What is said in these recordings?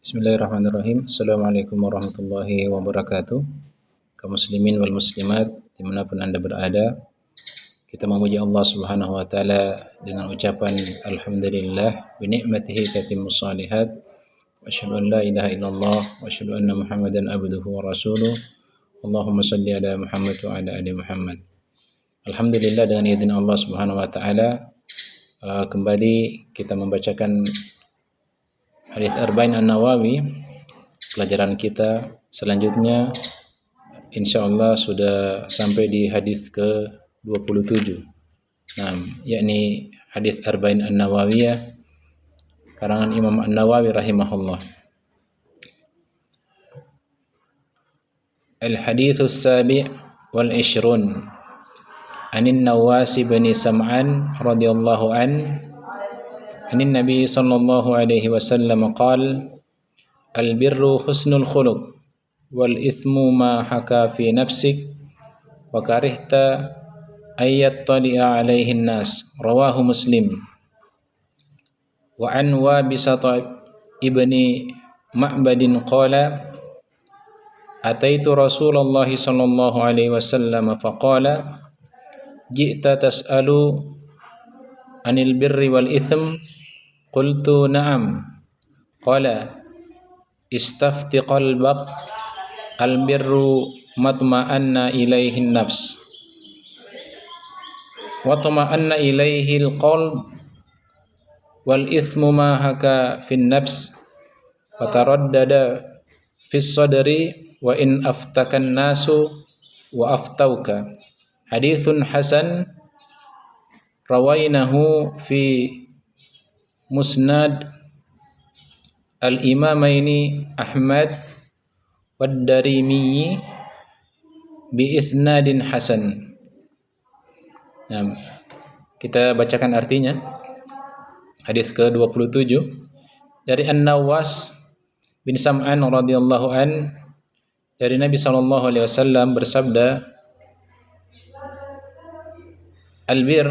Bismillahirrahmanirrahim. Assalamualaikum warahmatullahi wabarakatuh. Kaum muslimin wal muslimat dimanapun Anda berada, kita memuji Allah Subhanahu wa taala dengan ucapan alhamdulillah bi ni'matihi tatimmus shalihat wa asyhadu an la ilaha illallah wa asyhadu anna Muhammadan abduhu wa rasuluh. Allahumma shalli ala Muhammad wa ala ali Muhammad. Alhamdulillah, dengan izin Allah Subhanahu wa taala kembali kita membacakan hadis Arba'in An-Nawawi. Pelajaran kita selanjutnya insyaallah sudah sampai di hadis ke-27. Nah, yakni hadis Arba'in An-Nawawiyah karangan Imam An-Nawawi rahimahullah. Al-haditsus sabi' wal 'ishrun anin Nawas bin Sam'an radhiyallahu an Anin Nabi sallallahu alaihi wasallam qala al-birru husnul khuluq wal ithmu ma haka fi nafsik wa karihta ayat tali'a alaihi nas, rawahu Muslim. Wa an Wabisata ibni Ma'badin qala ataitu Rasulullah sallallahu alaihi wasallam faqala ji'ta tas'alu anil birri wal ithm. Qultu na'am. Qala istafti qalbak al-birru matma'anna ilaihi nafs wa tama'anna ilaihi al-qalb wal ithmu ma haka fin nafs wa taraddada fis sadri wa in aftakan nasu wa aftauka. Hadithun hasan rawainahu fi Musnad al-Imamaini Ahmad wad Darimi bi isnadin hasan. Nah, kita bacakan artinya. Hadis ke-27 dari An-Nawas bin Sam'an radhiyallahu an, dari Nabi sallallahu alaihi wasallam bersabda, al-bir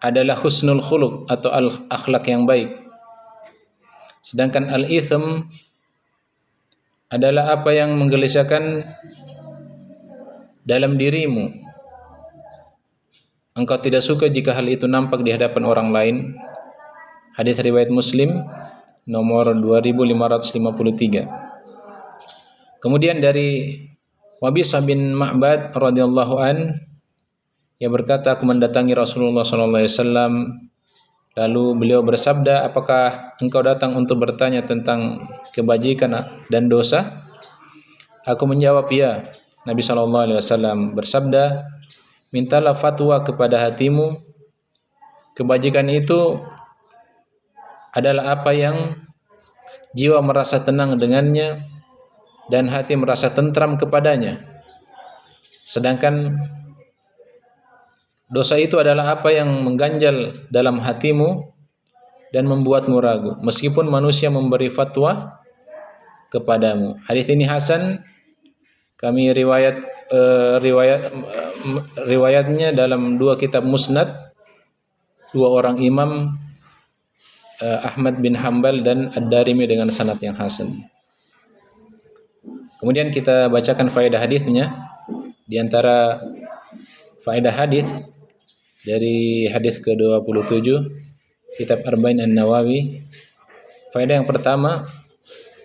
adalah husnul khuluq atau akhlak yang baik. Sedangkan al-ithm adalah apa yang menggelisahkan dalam dirimu. Engkau tidak suka jika hal itu nampak di hadapan orang lain. Hadis riwayat Muslim nomor 2553. Kemudian dari Wabisah bin Ma'bad radhiyallahu an, ia berkata, aku mendatangi Rasulullah SAW, lalu beliau bersabda, apakah engkau datang untuk bertanya tentang kebajikan dan dosa? Aku menjawab, ya. Nabi SAW bersabda, mintalah fatwa kepada hatimu. Kebajikan itu adalah apa yang jiwa merasa tenang dengannya dan hati merasa tentram kepadanya. Sedangkan dosa itu adalah apa yang mengganjal dalam hatimu dan membuatmu ragu, meskipun manusia memberi fatwa kepadamu. Hadis ini hasan. Kami riwayatnya dalam dua kitab Musnad, dua orang imam, Ahmad bin Hanbal dan Ad-Darimi dengan sanad yang hasan. Kemudian kita bacakan faedah hadisnya. Di antara faedah hadis dari hadis ke-27 kitab Arba'in An-Nawawi, faedah yang pertama,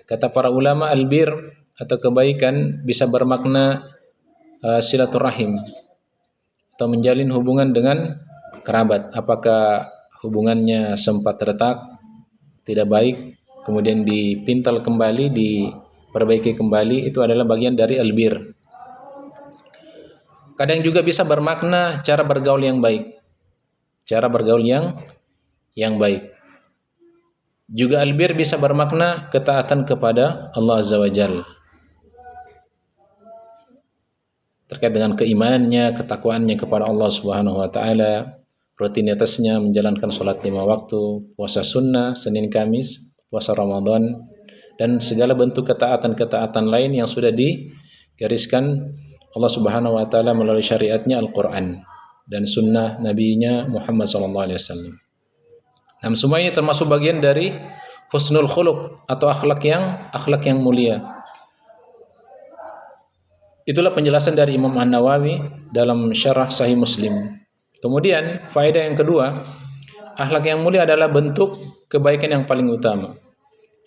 kata para ulama, albir atau kebaikan bisa bermakna silaturahim atau menjalin hubungan dengan kerabat. Apakah hubungannya sempat retak, tidak baik, kemudian dipintal kembali, diperbaiki kembali, itu adalah bagian dari albir. Kadang juga bisa bermakna cara bergaul yang baik. Cara bergaul yang baik. Juga albir bisa bermakna ketaatan kepada Allah Azza wa Jalla. Terkait dengan keimanannya, ketakwaannya kepada Allah Subhanahu wa taala, rutinitasnya menjalankan salat 5 waktu, puasa sunnah Senin Kamis, puasa Ramadan, dan segala bentuk ketaatan-ketaatan lain yang sudah digariskan Allah Subhanahu wa taala melalui syariatnya Al-Qur'an dan sunnah nabinya Muhammad sallallahu alaihi wasallam. Nah, semua ini termasuk bagian dari husnul khuluq atau akhlak yang mulia. Itulah penjelasan dari Imam An-Nawawi dalam syarah Sahih Muslim. Kemudian faedah yang kedua, akhlak yang mulia adalah bentuk kebaikan yang paling utama.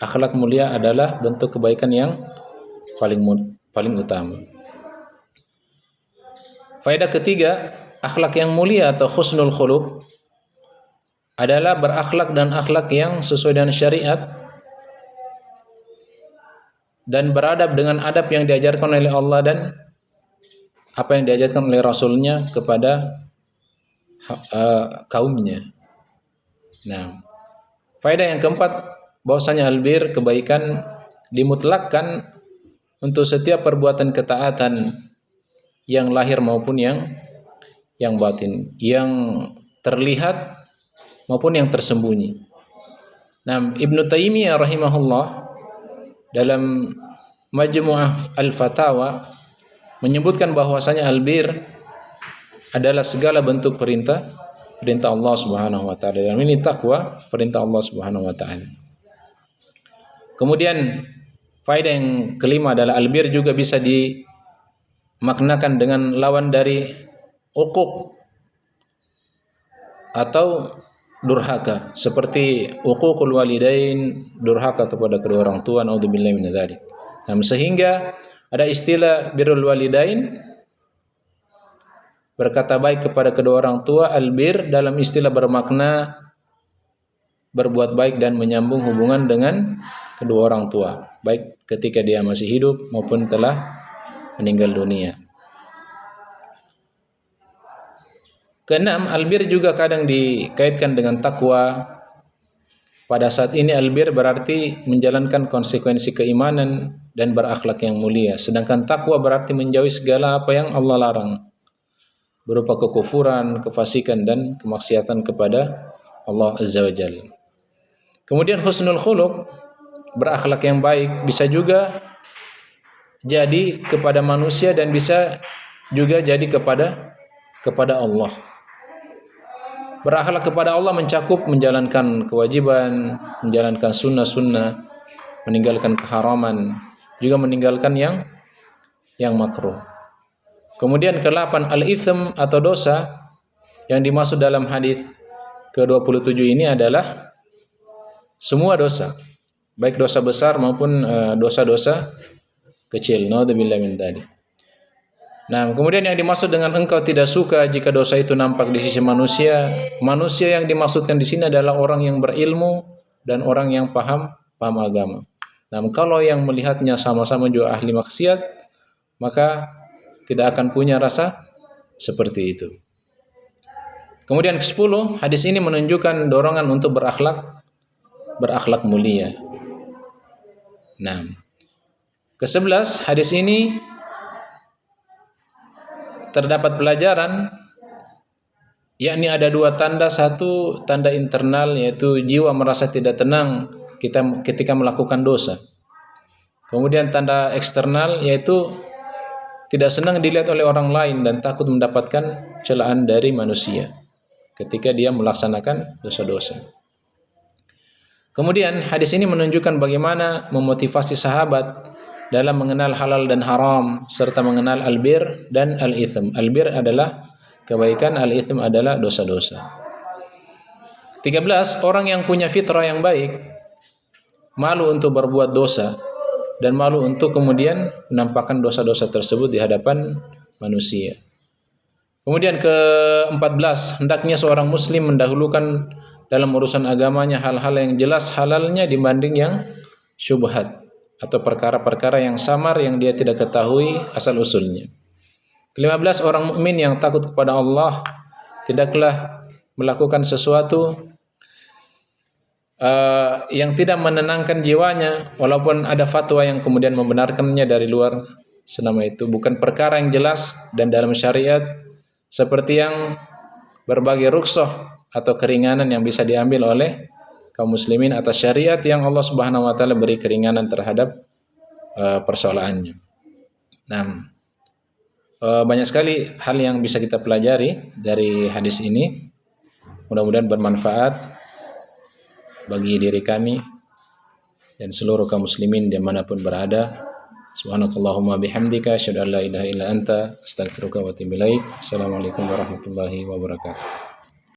Akhlak mulia adalah bentuk kebaikan yang paling utama. Faedah ketiga, akhlak yang mulia atau husnul khuluq adalah berakhlak dan akhlak yang sesuai dengan syariat dan beradab dengan adab yang diajarkan oleh Allah dan apa yang diajarkan oleh Rasulnya kepada kaumnya. Nah, faedah yang keempat, bahwasanya albir, kebaikan, dimutlakkan untuk setiap perbuatan ketaatan yang lahir maupun yang batin, yang terlihat maupun yang tersembunyi. Nah, Ibnu Taimiyah rahimahullah dalam Majmu'ah Al-Fatawa menyebutkan bahwasanya albir adalah segala bentuk perintah Allah Subhanahu wa taala. Dan ini takwa, perintah Allah Subhanahu wa taala. Kemudian faedah yang kelima adalah albir juga bisa dimaknakan dengan lawan dari uquq atau durhaka, seperti uququl walidain, durhaka kepada kedua orang tua, naudzubillahi min dzalik. Nah, sehingga ada istilah birrul walidain, berkata baik kepada kedua orang tua, albir dalam istilah bermakna berbuat baik dan menyambung hubungan dengan kedua orang tua, baik ketika dia masih hidup maupun telah meninggal dunia. Keenam, albir juga kadang dikaitkan dengan takwa. Pada saat ini albir berarti menjalankan konsekuensi keimanan dan berakhlak yang mulia. Sedangkan takwa berarti menjauhi segala apa yang Allah larang, berupa kekufuran, kefasikan dan kemaksiatan kepada Allah Azza wa Jalla. Kemudian husnul khuluq, berakhlak yang baik, bisa juga jadi kepada manusia dan bisa juga jadi kepada Allah. Berakhlak kepada Allah mencakup menjalankan kewajiban, menjalankan sunnah-sunnah, meninggalkan keharaman, juga meninggalkan yang makruh. Kemudian ke-8, al-itsm atau dosa yang dimaksud dalam hadis ke-27 ini adalah semua dosa, baik dosa besar maupun dosa-dosa kecil. Naudzubillahi min dzalik. Nah, kemudian yang dimaksud dengan engkau tidak suka jika dosa itu nampak di sisi manusia, manusia yang dimaksudkan di sini adalah orang yang berilmu dan orang yang paham agama. Nah, kalau yang melihatnya sama-sama juga ahli maksiat, maka tidak akan punya rasa seperti itu. Kemudian ke-10, hadis ini menunjukkan dorongan untuk berakhlak mulia. Nah, ke-11, hadis ini terdapat pelajaran, yakni ada dua tanda. Satu, tanda internal, yaitu jiwa merasa tidak tenang ketika melakukan dosa. Kemudian tanda eksternal, yaitu tidak senang dilihat oleh orang lain dan takut mendapatkan celaan dari manusia ketika dia melaksanakan dosa-dosa. Kemudian hadis ini menunjukkan bagaimana memotivasi sahabat dalam mengenal halal dan haram, serta mengenal albir dan al-itsm. Albir adalah kebaikan, al-itsm adalah dosa-dosa. 13, orang yang punya fitrah yang baik malu untuk berbuat dosa dan malu untuk kemudian menampakkan dosa-dosa tersebut di hadapan manusia. Kemudian ke-14, hendaknya seorang muslim mendahulukan dalam urusan agamanya hal-hal yang jelas halalnya dibanding yang syubhat atau perkara-perkara yang samar yang dia tidak ketahui asal-usulnya. Ke-15, orang mukmin yang takut kepada Allah tidaklah melakukan sesuatu yang tidak menenangkan jiwanya, walaupun ada fatwa yang kemudian membenarkannya dari luar senama itu. Bukan perkara yang jelas dan dalam syariat, seperti yang berbagai rukhsah atau keringanan yang bisa diambil oleh kaum muslimin atas syariat yang Allah Subhanahu wa taala beri keringanan terhadap persoalannya. Nah, banyak sekali hal yang bisa kita pelajari dari hadis ini. Mudah-mudahan bermanfaat bagi diri kami dan seluruh kaum muslimin dimanapun berada. Subhanakallahumma bihamdika asyhadu an la ilaha illa anta astaghfiruka wa atubu ilaik. Assalamualaikum warahmatullahi wabarakatuh.